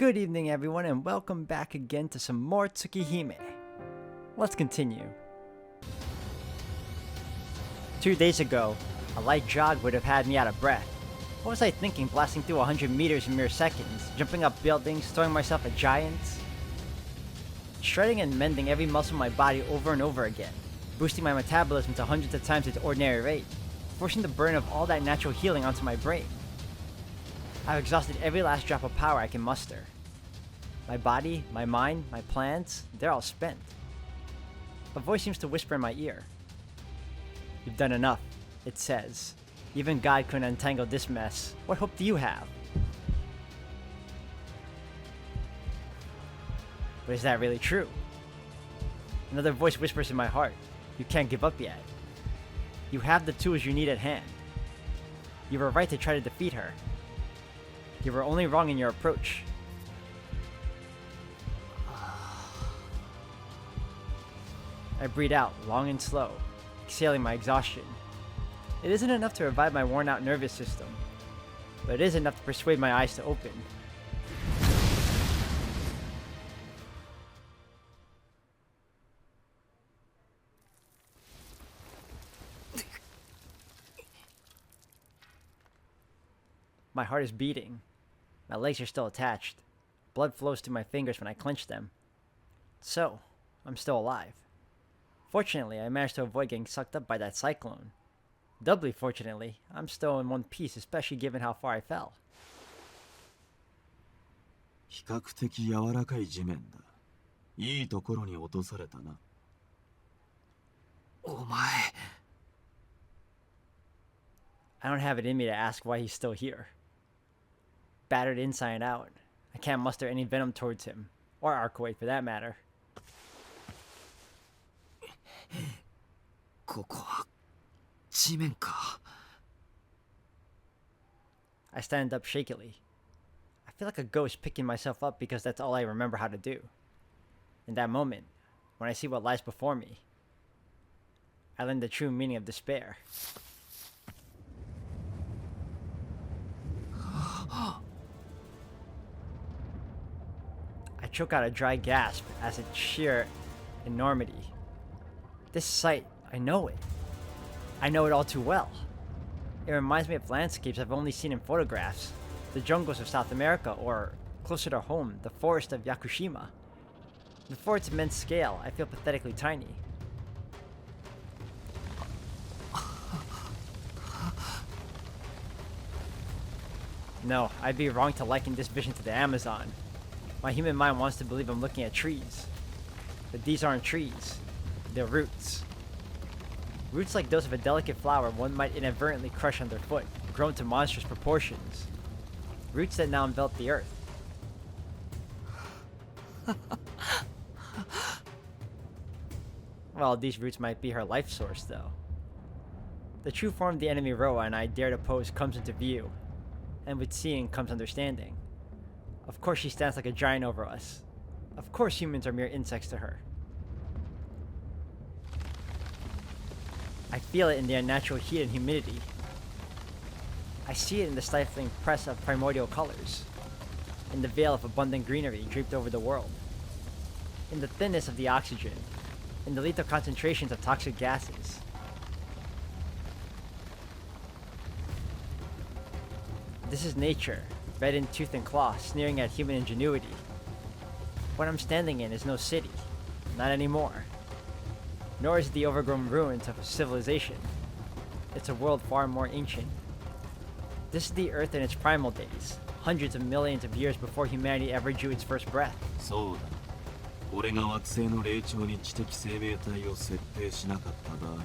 Good evening, everyone, and welcome back again to some more Tsukihime. Let's continue. 2 days ago, a light jog would have had me out of breath. What was I thinking, blasting through 100 meters in mere seconds, jumping up buildings, throwing myself at giants? Shredding and mending every muscle in my body over and over again, boosting my metabolism to hundreds of times its ordinary rate, forcing the burn of all that natural healing onto my brain. I've exhausted every last drop of power I can muster. My body, my mind, my plans, they're all spent. A voice seems to whisper in my ear. "You've done enough," it says. "Even God couldn't untangle this mess. What hope do you have?" But is that really true? Another voice whispers in my heart. You can't give up yet. You have the tools you need at hand. You were right to try to defeat her. You were only wrong in your approach. I breathe out, long and slow, exhaling my exhaustion. It isn't enough to revive my worn-out nervous system, but it is enough to persuade my eyes to open. My heart is beating. My legs are still attached. Blood flows through my fingers when I clench them. So, I'm still alive. Fortunately, I managed to avoid getting sucked up by that cyclone. Doubly fortunately, I'm still in one piece, especially given how far I fell. 比較的柔らかい地面だ。いいところに落とされたな。お前。I don't have it in me to ask why he's still here. Battered inside out, I can't muster any venom towards him, or Arkaway for that matter. ここは地面か。I stand up shakily. I feel like a ghost picking myself up because that's all I remember how to do. In that moment, when I see what lies before me, I learn the true meaning of despair. I choke out a dry gasp as its sheer enormity. This sight, I know it. I know it all too well. It reminds me of landscapes I've only seen in photographs. The jungles of South America, or, closer to home, the forest of Yakushima. Before its immense scale, I feel pathetically tiny. No, I'd be wrong to liken this vision to the Amazon. My human mind wants to believe I'm looking at trees. But these aren't trees. They're roots. Roots like those of a delicate flower one might inadvertently crush underfoot, grown to monstrous proportions. Roots that now envelop the earth. Well, these roots might be her life source, though. The true form of the enemy Roa and I dare to pose comes into view, and with seeing comes understanding. Of course she stands like a giant over us. Of course humans are mere insects to her. I feel it in the unnatural heat and humidity. I see it in the stifling press of primordial colors, in the veil of abundant greenery draped over the world, in the thinness of the oxygen, in the lethal concentrations of toxic gases. This is nature, red in tooth and claw, sneering at human ingenuity. What I'm standing in is no city, not anymore. Nor is it the overgrown ruins of a civilization. It's a world far more ancient. This is the Earth in its primal days, hundreds of millions of years before humanity ever drew its first breath. そうだ。俺が惑星の霊長に知的生命体を設定しなかった場合の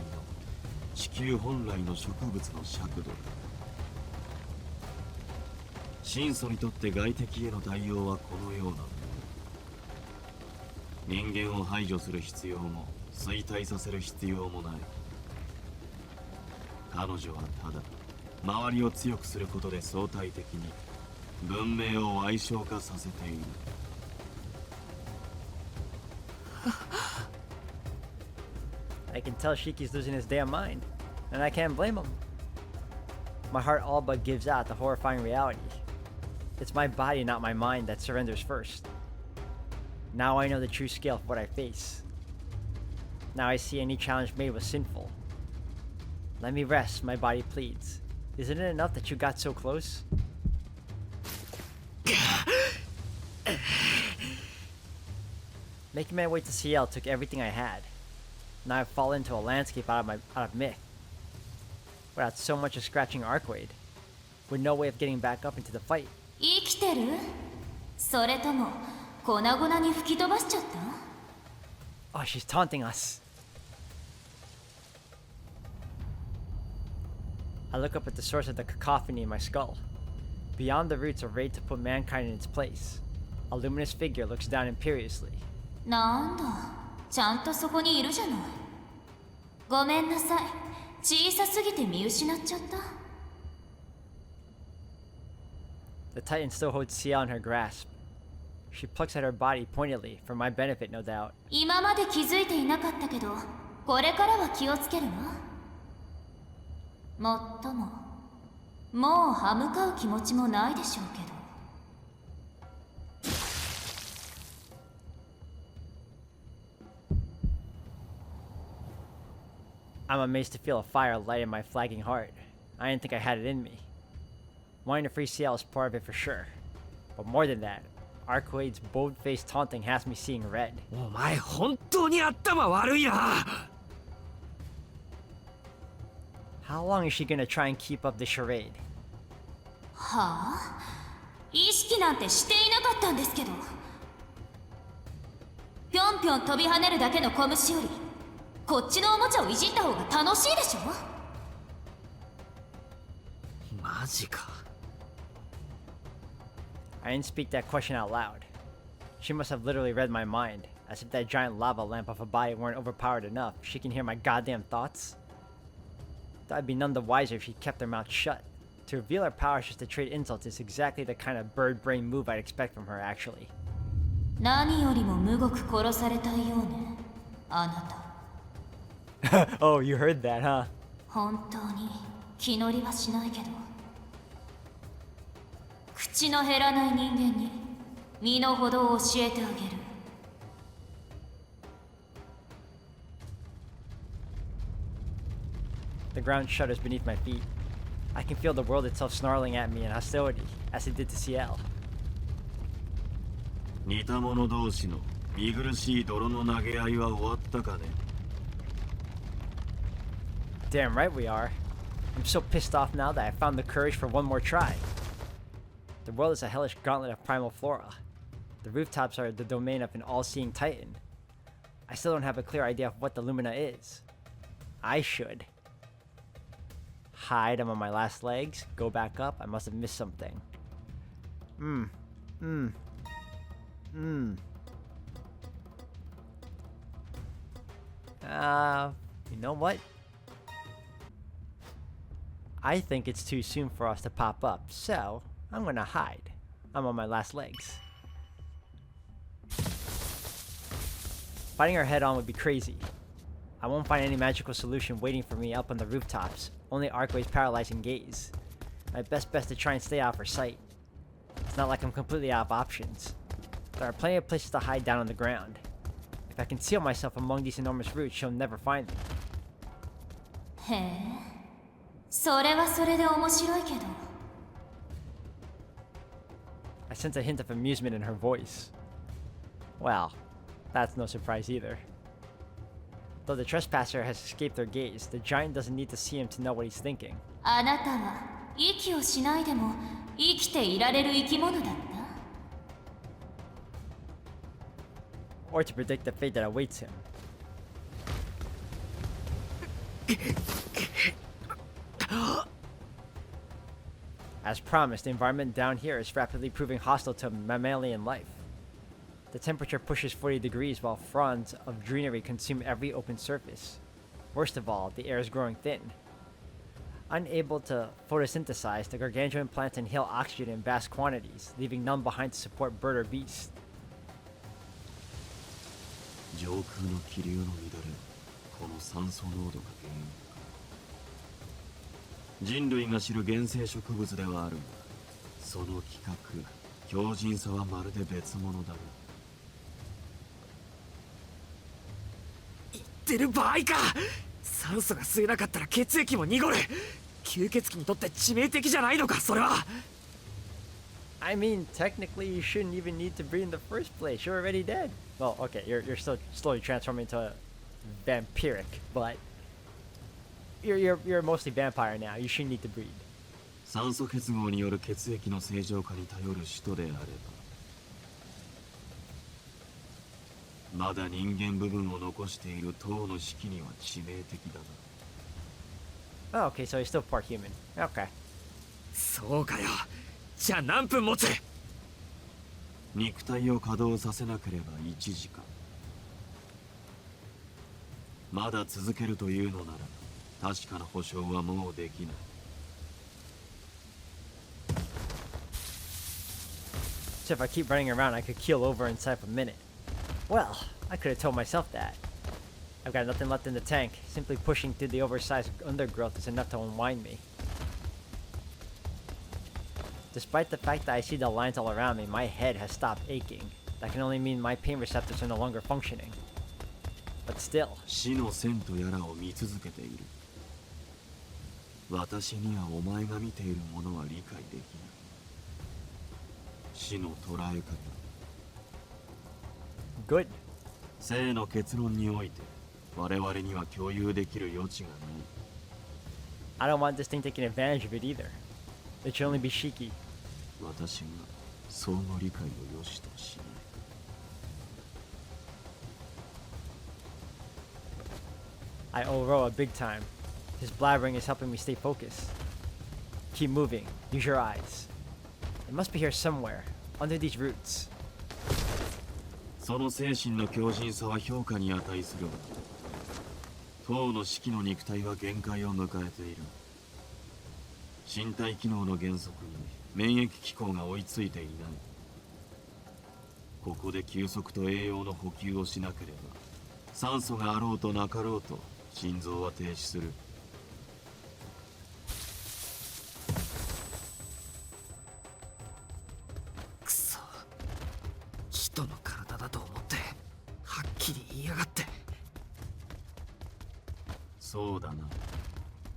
地球本来の植物の尺度だ。神祖にとって外敵への対応はこのようなもの。人間を排除する必要も衰退させる必要もない。彼女はただ周りを強くすることで相対的に文明を矮小化させている。I can tell Shiki's losing his damn mind, and I can't blame him. My heart all but gives out the horrifying reality. It's my body, not my mind, that surrenders first. Now I know the true scale of what I face. Now I see any challenge made was sinful. Let me rest, my body pleads. Isn't it enough that you got so close? Making my way to CL took everything I had. Now I've fallen into a landscape out of myth. Without so much as scratching Arcade. With no way of getting back up into the fight. 生きてる？それとも粉々に吹き飛ばしちゃった？ Oh, she's taunting us. I look up at the source of the cacophony in my skull. Beyond the roots arrayed to put mankind in its place. A luminous figure looks down imperiously. なんだ、ちゃんとそこにいるじゃない。ごめんなさい。小さすぎて見失っちゃった。The Titan still holds CL in her grasp. She plucks at her body pointedly, for my benefit, no doubt. 今まで気づいていなかったけど、これからは気をつけるわ。もっとも、もう歯向かう気持ちもないでしょうけど。I'm amazed to feel a fire light in my flagging heart. I didn't think I had it in me. Wanting to free CL is part of it for sure. But more than that, Arcade's bold-faced taunting has me seeing red. お前本当に頭悪いな。 How long is she gonna try and keep up the charade? はあ？意識なんてしていなかったんですけど。ぴょんぴょん飛び跳ねるだけの小虫より、こっちのおもちゃをいじった方が楽しいでしょ？マジか。I didn't speak that question out loud. She must have literally read my mind, as if that giant lava lamp of a body weren't overpowered enough. She can hear my goddamn thoughts. Thought I'd be none the wiser if she kept her mouth shut. To reveal her powers just to trade insults is exactly the kind of bird brain move I'd expect from her, actually. 何よりもむごく殺されたいようね、あなた。Oh, you heard that, huh? 本当に気乗りはしないけど、口の減らない人間に身の程を教えてあげる。The ground shudders beneath my feet. I can feel the world itself snarling at me in hostility, as it did to CL. 似た者同士の見苦しい泥の投げ合いは終わったかね。 Damn right we are. I'm so pissed off now that I found the courage for one more try. The world is a hellish gauntlet of primal flora. The rooftops are the domain of an all-seeing titan. I still don't have a clear idea of what the Lumina is. I should. Hide, I'm on my last legs. Go back up, I must have missed something. You know what? I think it's too soon for us to pop up, so I'm gonna hide. I'm on my last legs. Fighting her head on would be crazy. I won't find any magical solution waiting for me up on the rooftops, only Arcwade's paralyzing gaze. My best bet to try and stay out of her sight. It's not like I'm completely out of options. There are plenty of places to hide down on the ground. If I conceal myself among these enormous roots, she'll never find me. へえ、それはそれで面白いけど。I sense a hint of amusement in her voice. Well, that's no surprise either. Though the trespasser has escaped their gaze, the giant doesn't need to see him to know what he's thinking. あなたは息をしないでも生きていられる生き物だった？ Or to predict the fate that awaits him. As promised, the environment down here is rapidly proving hostile to mammalian life. The temperature pushes 40 degrees while fronds of greenery consume every open surface. Worst of all, the air is growing thin. Unable to photosynthesize, the gargantuan plants inhale oxygen in vast quantities, leaving none behind to support bird or beast. 上空の気流の乱れ、この酸素濃度が原因か。人類が知る原生植物ではあるが、その規格強靭さはまるで別物だな。言ってる場合か。酸素が吸えなかったら血液も濁る。吸血鬼にとって致命的じゃないのか、それは。I mean, technically, you shouldn't even need to breathe in the first place. You're already dead. Well, okay, you're still slowly transforming into vampiric, but you're mostly vampire now. You shouldn't need to breathe. 酸素結合による血液の正常化に頼る首都であれば、まだ人間部分を残している塔の式には致命的だな。 Oh, okay, so he's still part human. Okay. そうかよ。じゃあ何分持つ？肉体を稼働させなければ1時間。まだ続けるというのなら確かな保証はもうできない。So if I keep running around, I could keel over inside of a minute. Well, I could have told myself that. I've got nothing left in the tank. Simply pushing through the oversized undergrowth is enough to unwind me. Despite the fact that I see the lines all around me, my head has stopped aching. That can only mean my pain receptors are no longer functioning. But still. 死の線とやらを見続けている。私にはお前が見ているものは理解できない。死の捉え方。Good. 生の結論において我々には共有できる余地がない。 I don't want this thing taking advantage of it either. It should only be Shiki. 私が相互理解を良しとしない。 I owe Roa big time. His blabbering is helping me stay focused. Keep moving. Use your eyes. It must be here somewhere, under these roots. その精神の強靭さは評価に値するが、塔の式の肉体は限界を迎えている。身体機能の原則に免疫機構が追いついていない。ここで休息と栄養の補給をしなければ、酸素があろうとなかろうと心臓は停止する。くそ、人の体だと思ってはっきり言いやがって。そうだな。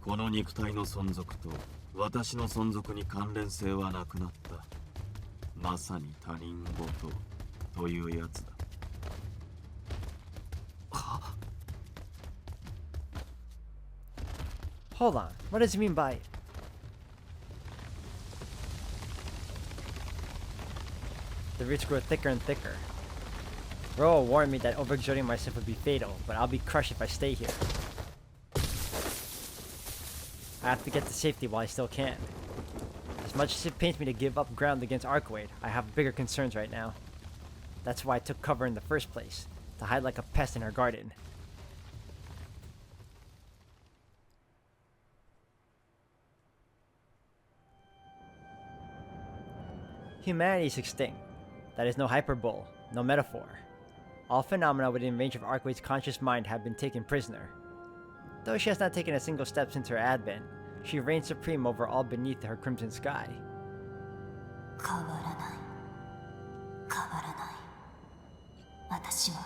この肉体の存続と私の存続に関連性はなくなった。まさに他人事というやつだ。Hold on. What does he mean by... The roots grow thicker and thicker. Roa warned me that overexerting myself would be fatal, but I'll be crushed if I stay here. I have to get to safety while I still can. As much as it pains me to give up ground against Archwade, I have bigger concerns right now. That's why I took cover in the first place, to hide like a pest in her garden. Humanity is extinct. That is no hyperbole, no metaphor. All phenomena within range of Archwade's conscious mind have been taken prisoner. Though she has not taken a single step since her advent, she reigns supreme over all beneath her crimson sky. 変わらない変わらない。私は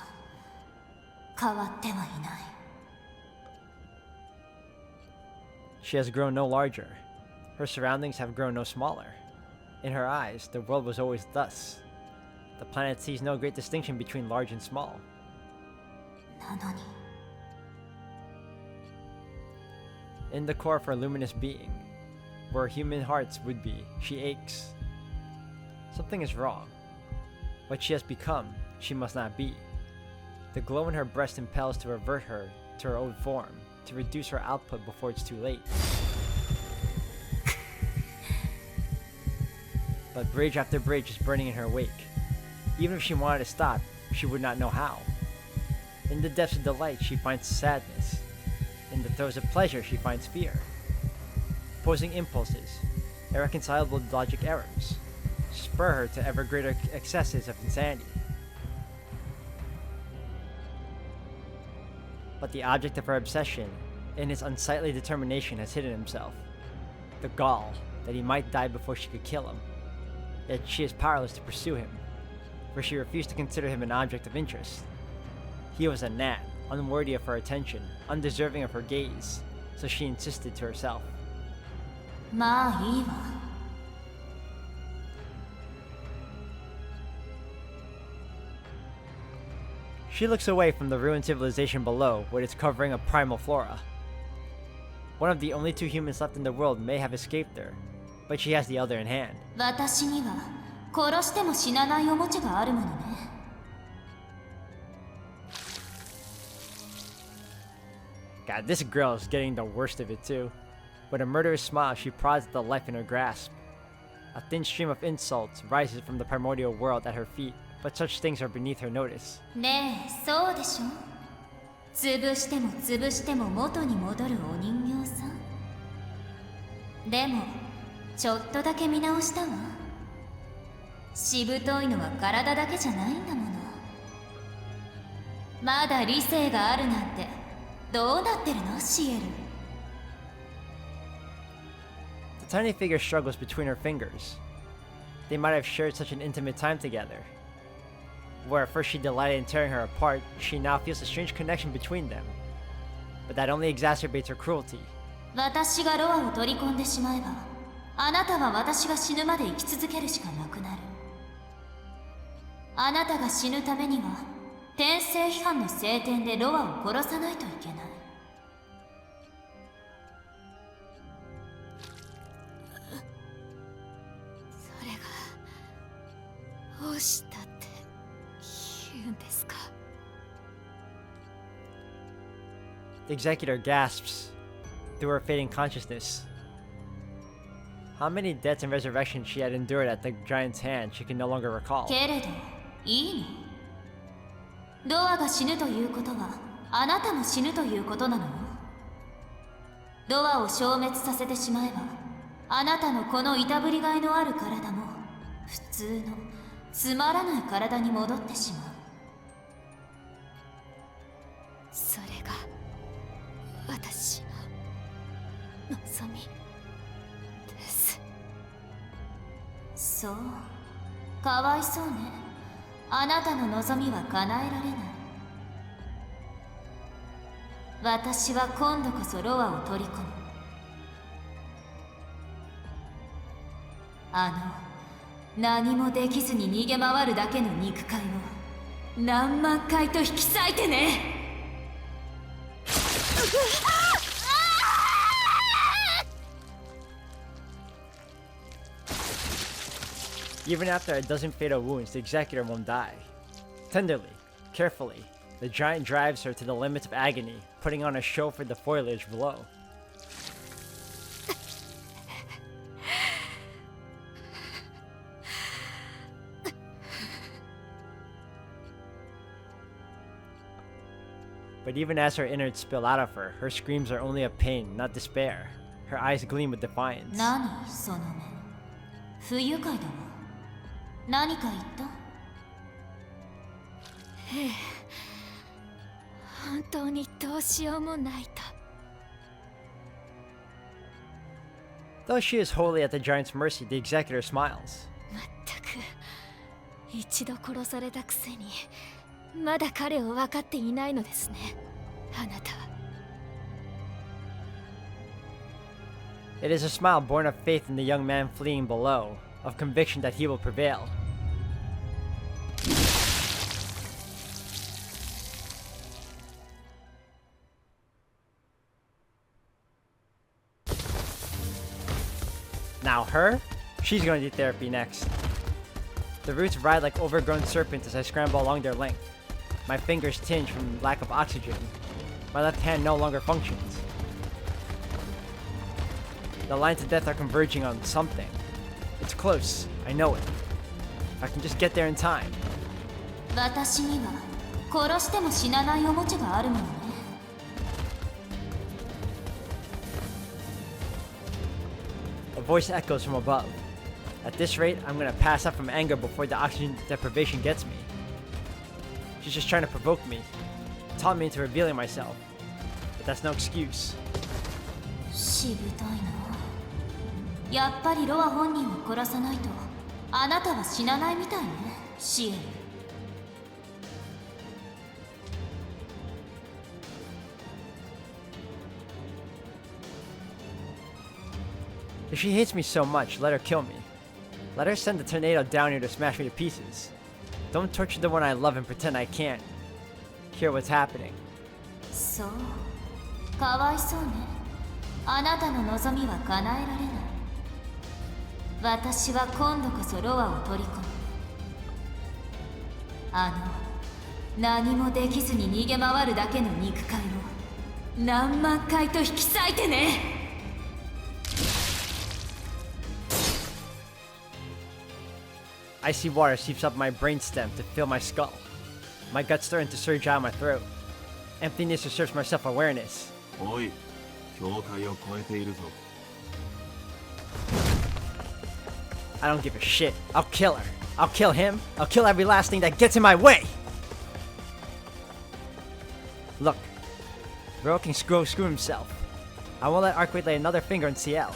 変わってはいない。 She has grown no larger. Her surroundings have grown no smaller. In her eyes, the world was always thus. The planet sees no great distinction between large and small. なのに In the core of her luminous being, where human hearts would be, she aches. Something is wrong. What she has become, she must not be. The glow in her breast impels to revert her to her old form, to reduce her output before it's too late. But bridge after bridge is burning in her wake. Even if she wanted to stop, she would not know how. In the depths of delight, she finds sadness. In the throes of pleasure, she finds fear. Opposing impulses, irreconcilable logic errors, spur her to ever greater excesses of insanity. But the object of her obsession, in his unsightly determination, has hidden himself. The gall, that he might die before she could kill him. Yet she is powerless to pursue him, for she refused to consider him an object of interest. He was a gnat, unworthy of her attention, undeserving of her gaze, so she insisted to herself. まあいいわ。 She looks away from the ruined civilization below with its covering of primal flora. One of the only two humans left in the world may have escaped her, but she has the other in hand. 私には殺しても死なないおもちゃがあるものね。 God, this girl is getting the worst of it too. With a murderous smile, she prods at the life in her grasp. A thin stream of insults rises from the primordial world at her feet, but such things are beneath her notice. ねえ、そうでしょ。潰しても潰しても元に戻るお人形さん。でもちょっとだけ見直したわ。しぶといのは体だけじゃないんだもの。まだ理性があるなんてどうなってるの、シエル。 The tiny figure struggles between her fingers. They might have shared such an intimate time together. Where at first she delighted in tearing her apart, she now feels a strange connection between them. But that only exacerbates her cruelty. 私がロアを取り込んでしまえば、あなたは私が死ぬまで生き続けるしかなくなる。あなたが死ぬためには、天聖批判の聖典でロアを殺さないといけない。それが、どうしたって言うんですか。 The executor gasps through her fading consciousness. How many deaths and resurrections she had endured at the giant's hand she can no longer recall. けれど、いいの？ロアが死ぬということは、あなたも死ぬということなのよ。ロアを消滅させてしまえば、あなたのこのいたぶりがいのある体も、普通の、つまらない体に戻ってしまう。それが、私の望みです。そう、かわいそうね。あなたの望みは叶えられない。私は今度こそロアを取り込む。何もできずに逃げ回るだけの肉塊を何万回と引き裂いてね。Even after a dozen fatal wounds, the executor won't die. Tenderly, carefully, the giant drives her to the limits of agony, putting on a show for the foliage below. But even as her innards spill out of her, her screams are only of pain, not despair. Her eyes gleam with defiance. 何その目。不愉快だわ。何か言った？ええ。本当にどうしようもないと。 Though she is wholly at the giant's mercy, the executor smiles. まったく一度殺されたくせにまだ彼を分かっていないのですね、あなたは。 It is a smile born of faith in the young man fleeing below, of conviction that he will prevail. Now her? She's going to do therapy next. The roots writhe like overgrown serpents as I scramble along their length. My fingers tinge from lack of oxygen. My left hand no longer functions. The lines of death are converging on something. It's close. I know it. If I can just get there in time. 私には殺しても死なないおもちゃがあるものね。 A voice echoes from above. At this rate, I'm gonna pass out from anger before the oxygen deprivation gets me. She's just trying to provoke me, taunt me into revealing myself. But that's no excuse. しぶといな。やっぱりロア本人を殺さないとあなたは死なないみたいね、シエル。If she hates me so much, let her kill me. Let her send the tornado down here to smash me to pieces. Don't torture the one I love and pretend I can't hear what's happening. そう、かわいそうね。あなたの望みは叶えられない。私は今度こそロアを取り込む。何もできずに逃げ回るだけの肉塊を何万回と引き裂いてね。Icy water seeps up my brainstem to fill my skull. My guts starting to surge out of my throat. Emptiness usurps my self-awareness. おい、境界を超えているぞ。 I don't give a shit. I'll kill her. I'll kill him. I'll kill every last thing that gets in my way. Look, Bro can screw himself. I won't let Arcwade lay another finger on CL.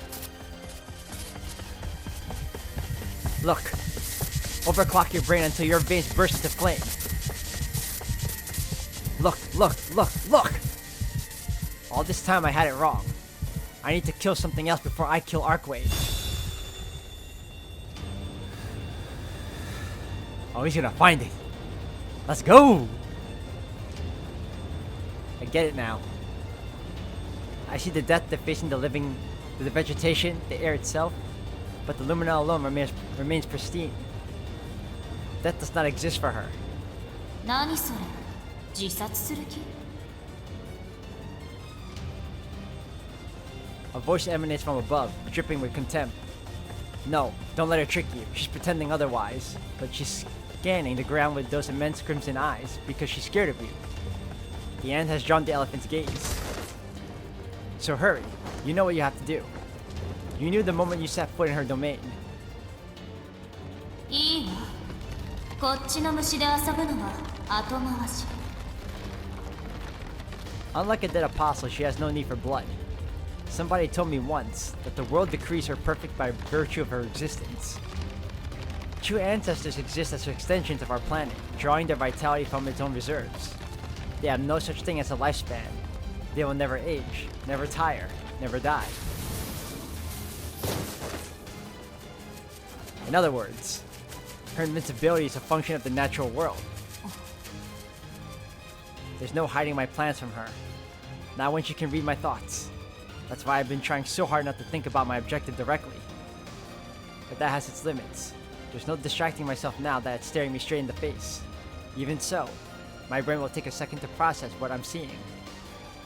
Look, overclock your brain until your veins burst into flame. Look, look, look, look! All this time I had it wrong. I need to kill something else before I kill Arcwade. Oh, he's gonna find it. Let's go! I get it now. I see the death defacing the living, the vegetation, the air itself, but the Lumina alone remains pristine. Death does not exist for her. 何それ、自殺する気？ A voice emanates from above, dripping with contempt. No, don't let her trick you. She's pretending otherwise, but she's scanning the ground with those immense crimson eyes because she's scared of you. The ant has drawn the elephant's gaze. So hurry, you know what you have to do. You knew the moment you set foot in her domain. いいわ。こっちの虫で遊ぶのは後回し。 Unlike a dead apostle, she has no need for blood. Somebody told me once that the world decrees her perfect by virtue of her existence. True ancestors exist as extensions of our planet, drawing their vitality from its own reserves. They have no such thing as a lifespan. They will never age, never tire, never die. In other words, her invincibility is a function of the natural world. There's no hiding my plans from her. Not when she can read my thoughts. That's why I've been trying so hard not to think about my objective directly. But that has its limits. There's no distracting myself now that it's staring me straight in the face. Even so, my brain will take a second to process what I'm seeing.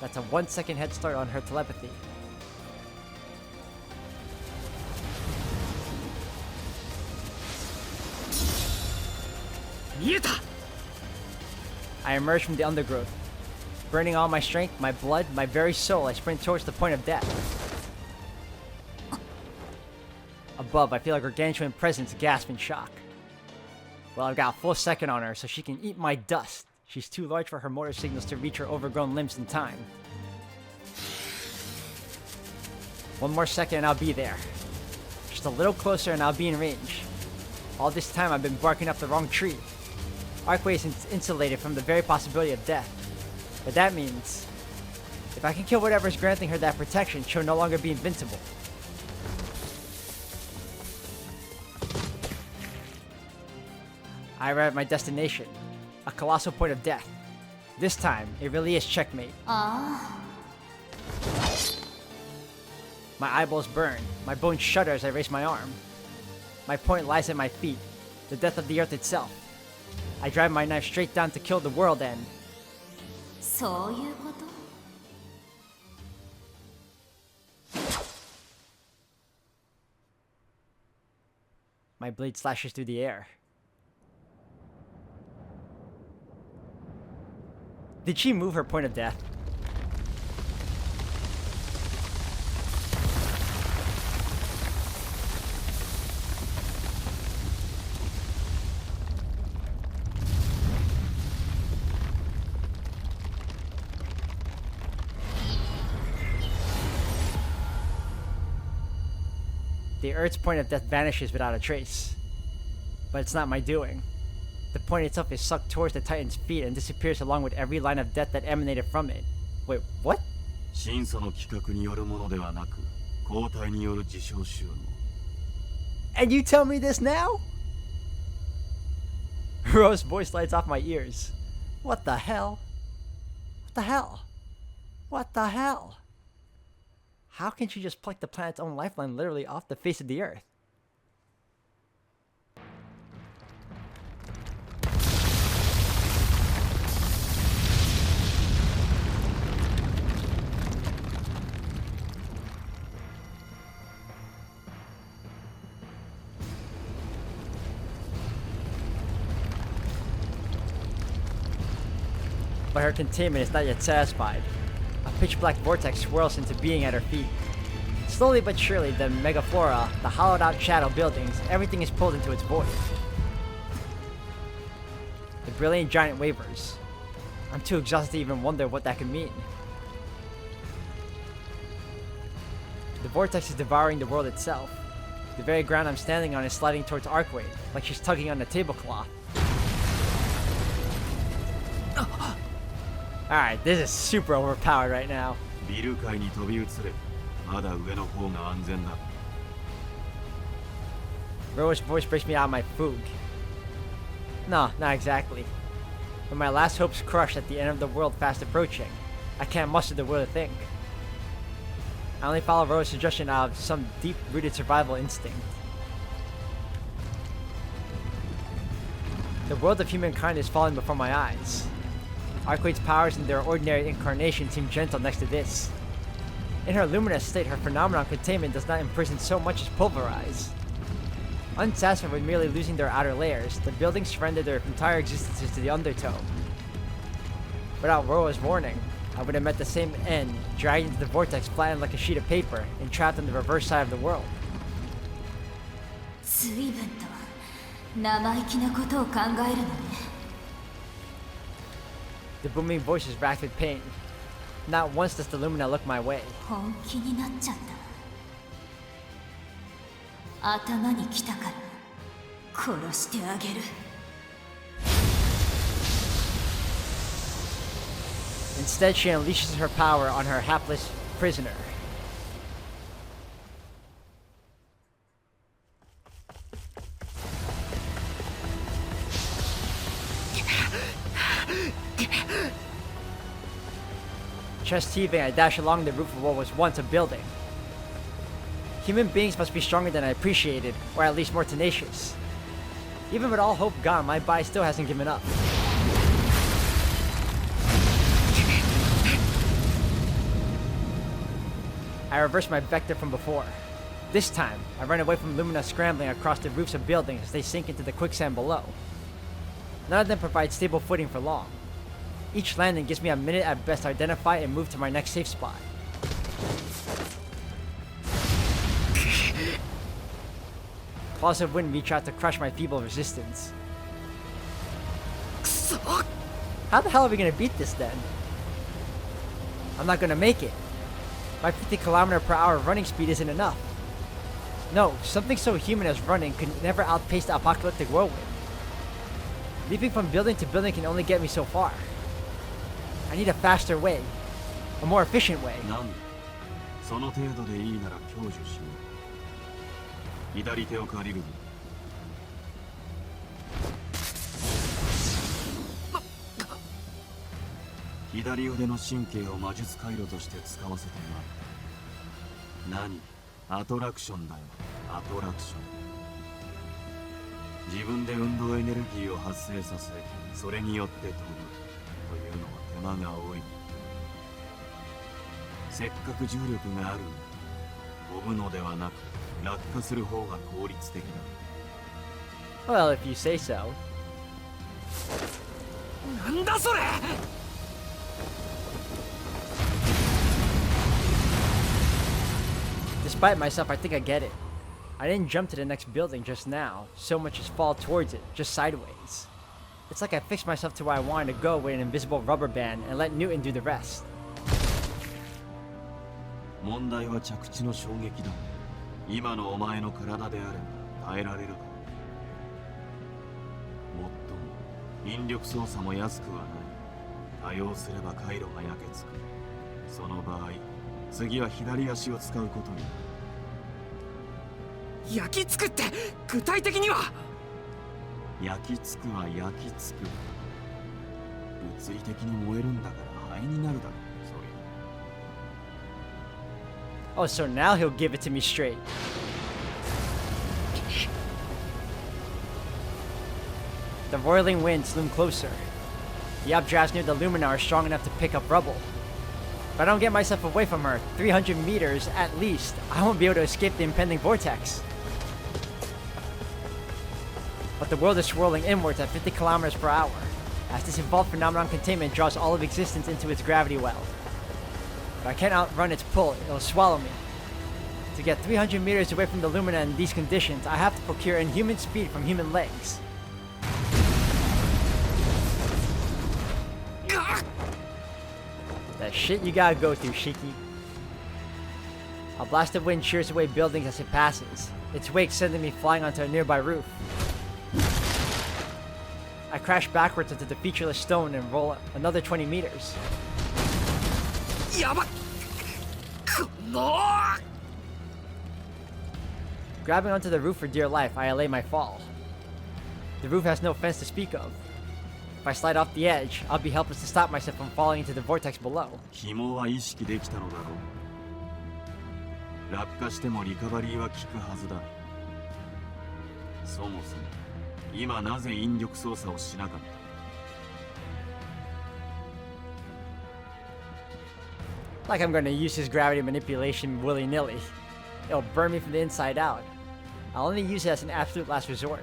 That's a 1 second head start on her telepathy. I emerge from the undergrowth. Burning all my strength, my blood, my very soul, I sprint towards the point of death. Above, I feel a gargantuan presence gasp in shock. Well, I've got a full second on her, so she can eat my dust. She's too large for her motor signals to reach her overgrown limbs in time. One more second and I'll be there. Just a little closer and I'll be in range. All this time I've been barking up the wrong tree. Arcway is insulated from the very possibility of death. But that means, if I can kill whatever's granting her that protection, she'll no longer be invincible. I arrive at my destination, a colossal point of death. This time, it really is checkmate. Ah. My eyeballs burn, my bones shudder as I raise my arm. My point lies at my feet, the death of the earth itself. I drive my knife straight down to kill the world and... そういうこと？ My blade slashes through the air. Did she move her point of death? The Earth's point of death vanishes without a trace. but it's not my doing. The point itself is sucked towards the Titan's feet and disappears along with every line of death that emanated from it. Wait, what? 審査の企画によるものではなく、交代による自称収納。And you tell me this now? Rose voice lights off my ears. What the hell? What the hell? What the hell? How can she just pluck the planet's own lifeline literally off the face of the earth? But her containment is not yet satisfied. A pitch-black vortex swirls into being at her feet. Slowly but surely, the megaflora, the hollowed-out shadow buildings, everything is pulled into its void. The brilliant giant wavers. I'm too exhausted to even wonder what that could mean. The vortex is devouring the world itself. The very ground I'm standing on is sliding towards Archway, like she's tugging on the tablecloth. Alright, this is super overpowered right now. ビル界に飛び移れ。まだ上の方が安全だ。Roa's voice breaks me out of my fugue. No, not exactly. When my last hopes crushed at the end of the world fast approaching, I can't muster the will to think. I only follow Roa's suggestion out of some deep-rooted survival instinct. The world of humankind is falling before my eyes. Archwade's powers in their ordinary incarnation seem gentle next to this. In her luminous state, her phenomenon containment does not imprison so much as pulverize. Unsatisfied with merely losing their outer layers, the buildings surrender their entire existences to the undertow. Without Roa's warning, I would have met the same end, dragged into the vortex flattened like a sheet of paper, and trapped on the reverse side of the world. 随分と生意気なことを考えるのね。The booming voice is racked with pain. Not once does the Lumina look my way. 本気になっちゃった。頭に来たから殺してあげる。Instead, she unleashes her power on her hapless prisoner. Chest heaving, I dash along the roof of what was once a building. Human beings must be stronger than I appreciated, or at least more tenacious. Even with all hope gone, my body still hasn't given up. I reverse my vector from before. This time, I run away from Lumina scrambling across the roofs of buildings as they sink into the quicksand below. None of them provide stable footing for long. Each landing gives me a minute at best to identify and move to my next safe spot. Claws of wind reach out to crush my feeble resistance. How the hell are we gonna beat this then? I'm not gonna make it. My 50 km/h running speed isn't enough. No, something so human as running could never outpace the apocalyptic whirlwind. Leaping from building to building can only get me so far. I need a faster way. A more efficient way. なんだ。その程度でいいなら享受しよう。左手を借りるぞ。左腕の神経を魔術回路として使わせてもらう。何？アトラクションだよ。アトラクション。自分で運動エネルギーを発生させ、それによって飛ぶというのは手間が多い。せっかく重力がある。飛ぶのではなく落下する方が効率的だ。Well, if you say so. なんだそれDespite myself, I think I get it. I didn't jump to the next building just now, so much as fall towards it, just sideways. It's like I fixed myself to where I wanted to go with an invisible rubber band and let Newton do the rest. 問題は着地の衝撃だ。今のお前の体であれば耐えられるか。引力操作も安くはない。多用すれば回路が焼けつく。その場合次は左足を使うことになる。焼き付くって具体的には。焼き付くは焼き付く。物理的に燃えるんだから灰になるだろう。Oh, so now he'll give it to me straight. The roiling winds loom closer. The updrafts near the Lumina are strong enough to pick up rubble. If I don't get myself away from her, 300 meters at least, I won't be able to escape the impending vortex. But the world is swirling inwards at 50 kilometers per hour, as this evolved phenomenon containment draws all of existence into its gravity well. If I can't outrun its pull, it'll swallow me. To get 300 meters away from the Lumina in these conditions, I have to procure inhuman speed from human legs. That shit you gotta go through, Shiki. A blast of wind shears away buildings as it passes, its wake sending me flying onto a nearby roof. I crash backwards into the featureless stone and roll another 20 meters. やばっ。この Grabbing onto the roof for dear life, I allay my fall. The roof has no fence to speak of. If I slide off the edge, I'll be helpless to stop myself from falling into the vortex below. 紐は意識できたのだろう。落下してもリカバリーは効くはずだ。そもそも今なぜ引力操作をしなかった？ Like I'm gonna use his gravity manipulation willy-nilly. It'll burn me from the inside out. I'll only use it as an absolute last resort.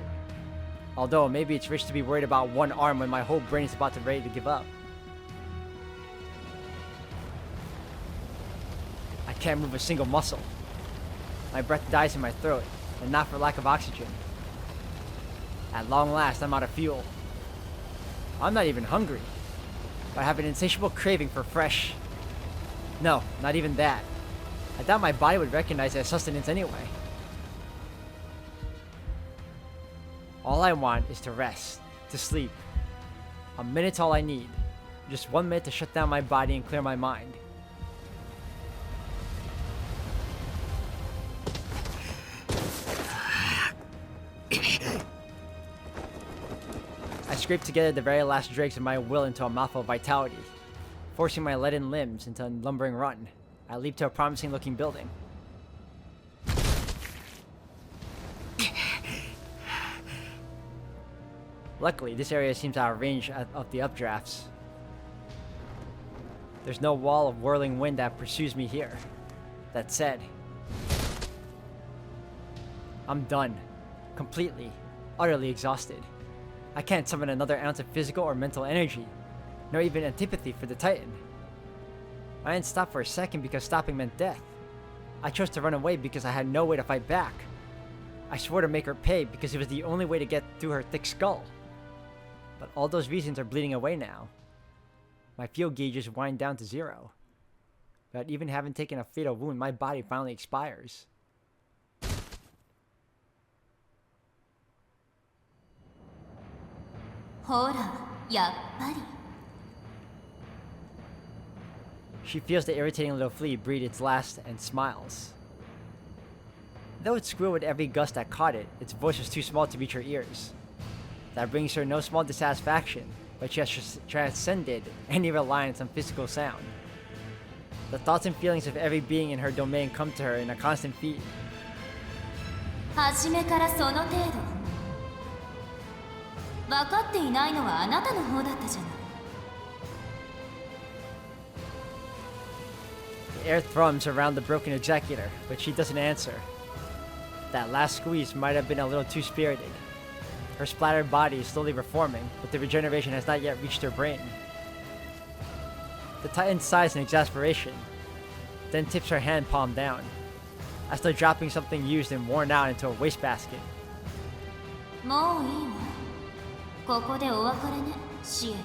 Although, maybe it's rich to be worried about one arm when my whole brain is about to ready to give up. I can't move a single muscle. My breath dies in my throat, and not for lack of oxygen. At long last, I'm out of fuel. I'm not even hungry, but I have an insatiable craving for fresh... No, not even that. I doubt my body would recognize it as sustenance anyway. All I want is to rest, to sleep. A minute's all I need. Just 1 minute to shut down my body and clear my mind. I scrape together the very last dregs of my will into a mouthful of vitality. Forcing my leaden limbs into a lumbering run, I leap to a promising-looking building. Luckily, this area seems out of range of the updrafts. There's no wall of whirling wind that pursues me here. That said, I'm done. Completely, utterly exhausted. I can't summon another ounce of physical or mental energy, nor even antipathy for the Titan. I didn't stop for a second because stopping meant death. I chose to run away because I had no way to fight back. I swore to make her pay because it was the only way to get through her thick skull. But all those reasons are bleeding away now. My fuel gauges wind down to 0. Without even having taken a fatal wound, my body finally expires. Hora, yappari. She feels the irritating little flea breathe its last and smiles. Though it squealed with every gust that caught it, its voice was too small to reach her ears. That brings her no small dissatisfaction, but she has transcended any reliance on physical sound. The thoughts and feelings of every being in her domain come to her in a constant feed. 初めからその程度。分かっていないのはあなたの方だったじゃない。The air thrums around the broken executor, but she doesn't answer. That last squeeze might have been a little too spirited. Her splattered body is slowly reforming, but the regeneration has not yet reached her brain. The Titan sighs in exasperation, then tips her hand palm down, as though dropping something used and worn out into a wastebasket. もういいわ。ここでお別れね、シエル。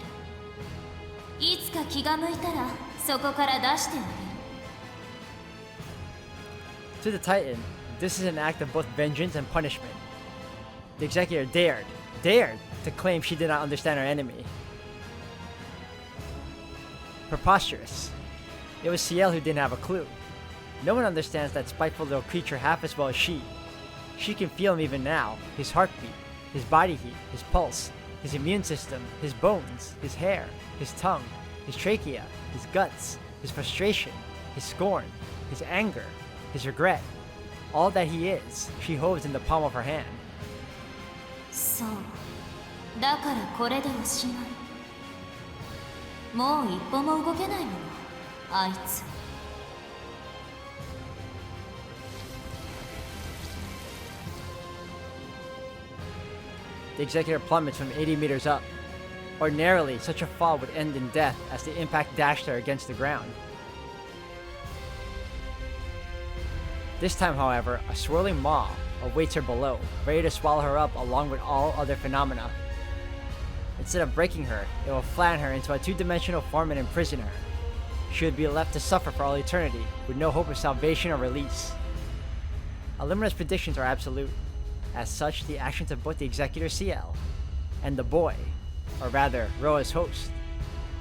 いつか気が向いたらそこから出してあげる。To the Titan, this is an act of both vengeance and punishment. The executor dared dared to claim she did not understand her enemy. Preposterous. It was Ciel who didn't have a clue. No one understands that spiteful little creature half as well as she. She can feel him even now, his heartbeat, his body heat, his pulse, his immune system, his bones, his hair, his tongue, his trachea, his guts, his frustration, his scorn, his anger, his regret. All that he is, she holds in the palm of her hand. そうだからこれでおしまい。もう一歩も動けないものあいつ。The executor plummets from 80 meters up. Ordinarily, such a fall would end in death as the impact dashed her against the ground. This time, however, a swirling maw awaits her below, ready to swallow her up along with all other phenomena. Instead of breaking her, it will flatten her into a two-dimensional form and imprison her. She would be left to suffer for all eternity, with no hope of salvation or release. Illumina's predictions are absolute. As such, the actions of both the executor Ciel and the boy, or rather, Roa's host,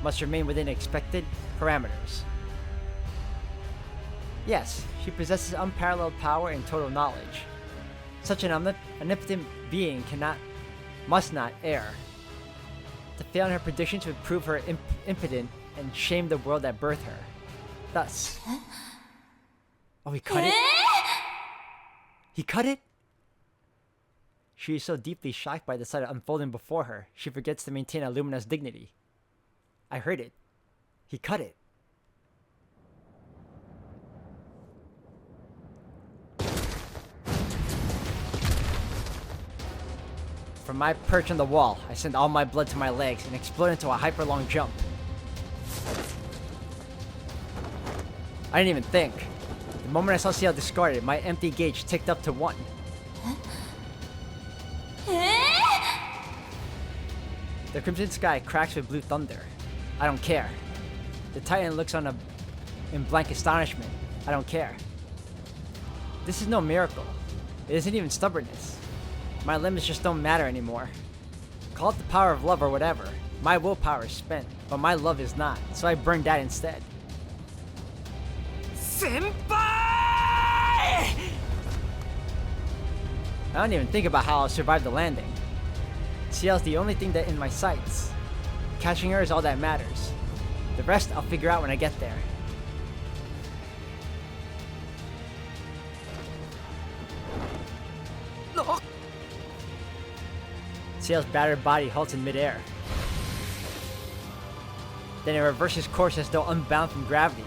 must remain within expected parameters. Yes, she possesses unparalleled power and total knowledge. Such an omnipotent being must not err. To fail in her predictions would prove her impotent and shame the world that birthed her. Thus... Oh, he cut it? He cut it? She is so deeply shocked by the sight unfolding before her, she forgets to maintain Illumina's dignity. I heard it. He cut it. From my perch on the wall, I send all my blood to my legs and explode into a hyper-long jump. I didn't even think. The moment I saw Ciel discarded, my empty gauge ticked up to 1. The crimson sky cracks with blue thunder. I don't care. The Titan looks on in blank astonishment. I don't care. This is no miracle. It isn't even stubbornness. My limits just don't matter anymore. Call it the power of love or whatever. My willpower is spent, but my love is not, so I burn that instead. Senpai! I don't even think about how I'll survive the landing. Ciel's the only thing that in my sights. Catching her is all that matters. The rest I'll figure out when I get there. No! Ciel's battered body halts in midair. Then it reverses course as though unbound from gravity,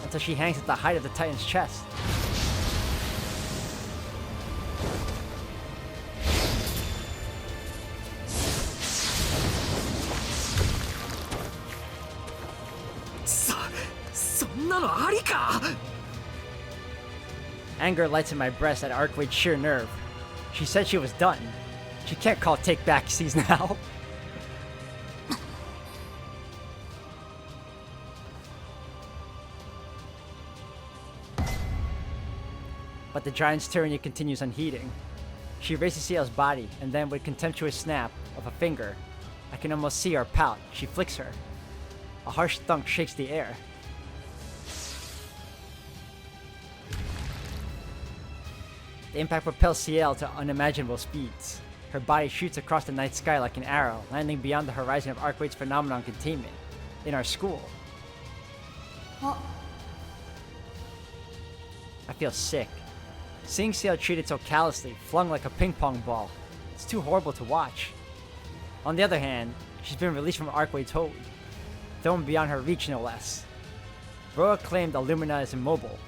until she hangs at the height of the Titan's chest. Anger lights in my breast at Arcwade's sheer nerve. She said she was done. She can't call take backsies now. But the giant's tyranny continues unheeding. She races Ciel's body, and then with contemptuous snap of a finger, I can almost see her pout. She flicks her. A harsh thunk shakes the air. The impact propels Ciel to unimaginable speeds. Her body shoots across the night sky like an arrow, landing beyond the horizon of Arcwade's phenomenon containment, in our school. Oh. I feel sick. Seeing Ciel treated so callously, flung like a ping pong ball, it's too horrible to watch. On the other hand, she's been released from Arcwade's hold, thrown beyond her reach no less. Roa claimed Illumina is immobile,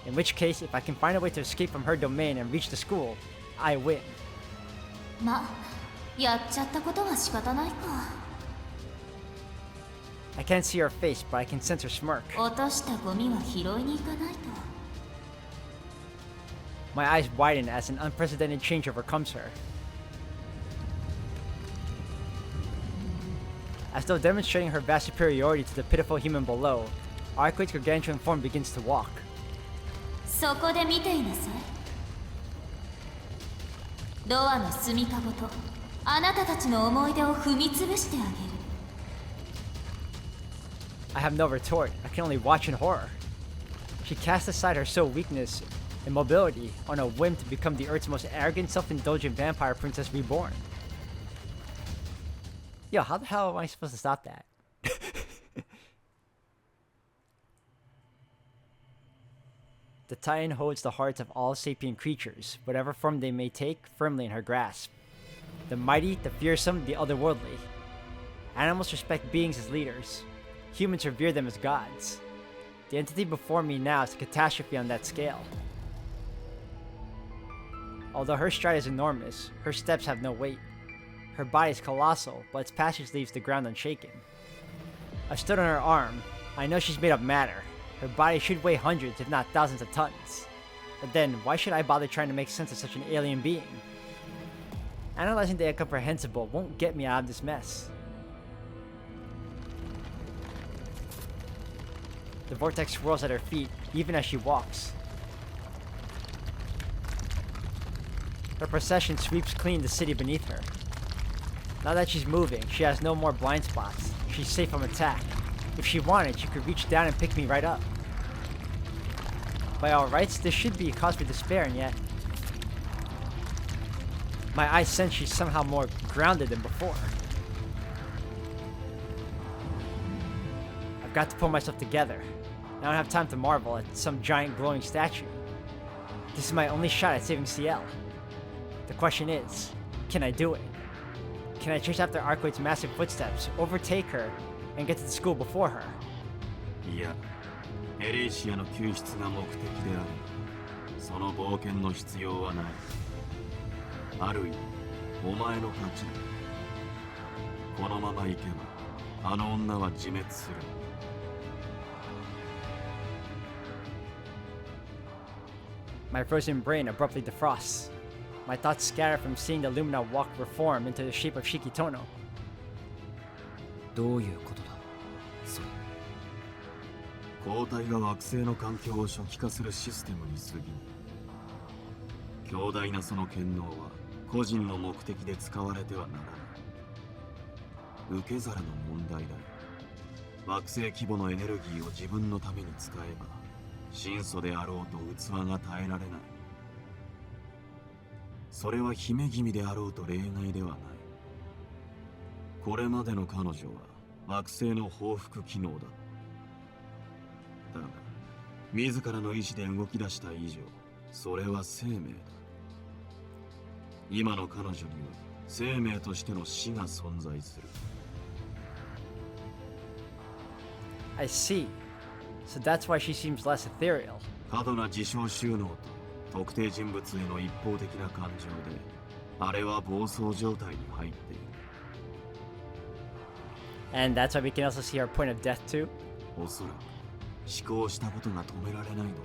in which case if I can find a way to escape from her domain and reach the school, I win. ま、やっちゃったことは仕方ないか。 I can't see her face, but I can sense her smirk. 落としたゴミは拾いに行かないと。 My eyes widen as an unprecedented change overcomes her. As though demonstrating her vast superiority to the pitiful human below, Arcwade's gargantuan form begins to walk. そこで見ていなさい。ドアの隅かごとあなたたちの思い出を踏み潰してあげる。 I have no retort. I can only watch in horror. She cast aside her sole weakness, immobility, on a whim to become the Earth's most arrogant, self-indulgent vampire princess reborn. Yo, how the hell am I supposed to stop that? The Titan holds the hearts of all sapient creatures, whatever form they may take, firmly in her grasp. The mighty, the fearsome, the otherworldly. Animals respect beings as leaders. Humans revere them as gods. The entity before me now is a catastrophe on that scale. Although her stride is enormous, her steps have no weight. Her body is colossal, but its passage leaves the ground unshaken. I stood on her arm. I know she's made of matter. Her body should weigh hundreds, if not thousands of tons. But then, why should I bother trying to make sense of such an alien being? Analyzing the incomprehensible won't get me out of this mess. The vortex swirls at her feet, even as she walks. Her procession sweeps clean the city beneath her. Now that she's moving, she has no more blind spots. She's safe from attack. If she wanted, she could reach down and pick me right up. By all rights, this should be a cause for despair, and yet... my eyes sense she's somehow more grounded than before. I've got to pull myself together. I don't have time to marvel at some giant glowing statue. This is my only shot at saving CL. The question is, can I do it? Can I chase after Arcoid's massive footsteps, overtake her, and get to the school before her? いや、エレイシアの救出が目的である。その冒険の必要はない。ある意味、お前の勝ちだ。このまま行けば、あの女は自滅する。My frozen brain abruptly defrosts. My thoughts scatter from seeing the Lumina walk reform into the shape of Shikitono. どういうことだそれ。抗体が惑星の環境を初期化するシステムに過ぎぬ。強大なその権能は個人の目的で使われてはならない。受け皿の問題だ。惑星規模のエネルギーを自分のために使えば、神祖であろうと器が耐えられない。それは姫君であろうと例外ではない。これまでの彼女は惑星の報復機能だ。だが、自らの意志で動き出した以上、それは生命だ。今の彼女には生命としての死が存在する。I see. So that's why she seems less ethereal. 過度な自傷収納と特定人物への一方的な感情で、あれは暴走状態に入っている。And that's why we can also see her point of death too? おそらく思考したことが止められないのだろう。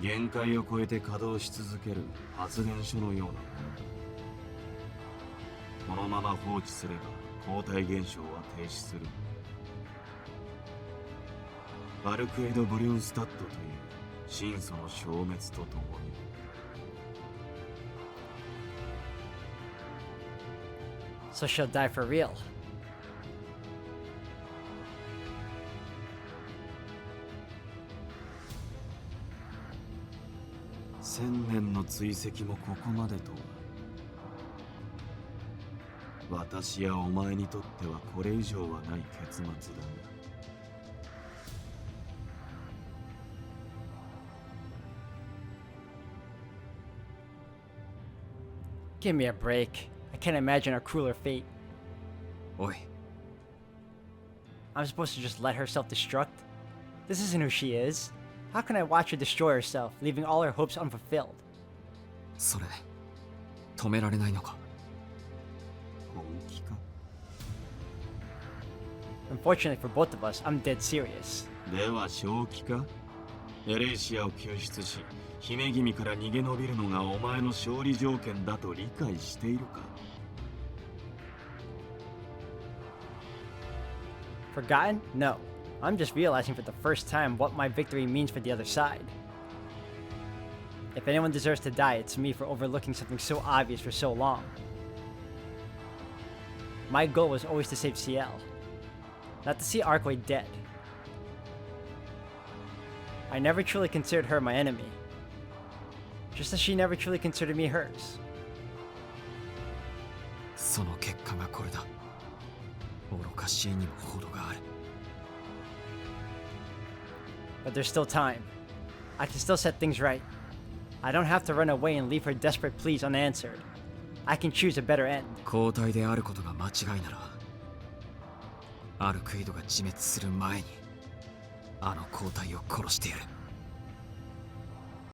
限界を超えて稼働し続ける発電所のようなものだ。このまま放置すれば抗体現象は停止する。バルクエド・ブリュンスタッドという神祖の消滅とともに。So she'll die for real. 1000年の追跡もここまでとは。私やお前にとってはこれ以上はない結末だ。Give me a break. I can't imagine a crueler fate. おい I'm supposed to just let her self-destruct? This isn't who she is. How can I watch her destroy herself, leaving all her hopes unfulfilled? それ止められないのか。本気か。 Unfortunately for both of us, I'm dead serious. では正気か。エレイシアを救出し、姫君から逃げ延びるのがお前の勝利条件だと理解しているか。Forgotten? No. I'm just realizing for the first time what my victory means for the other side. If anyone deserves to die, it's me for overlooking something so obvious for so long. My goal was always to save CL, not to see Arkway dead. I never truly considered her my enemy, just as she never truly considered me hers. その結果がこれだ。愚かしいにも程がある。 But there's still time. I can still set things right. I don't have to run away and leave her desperate pleas unanswered. I can choose a better end. 交代であることが間違いなら、アルクイドが自滅する前に、あの交代を殺してやる。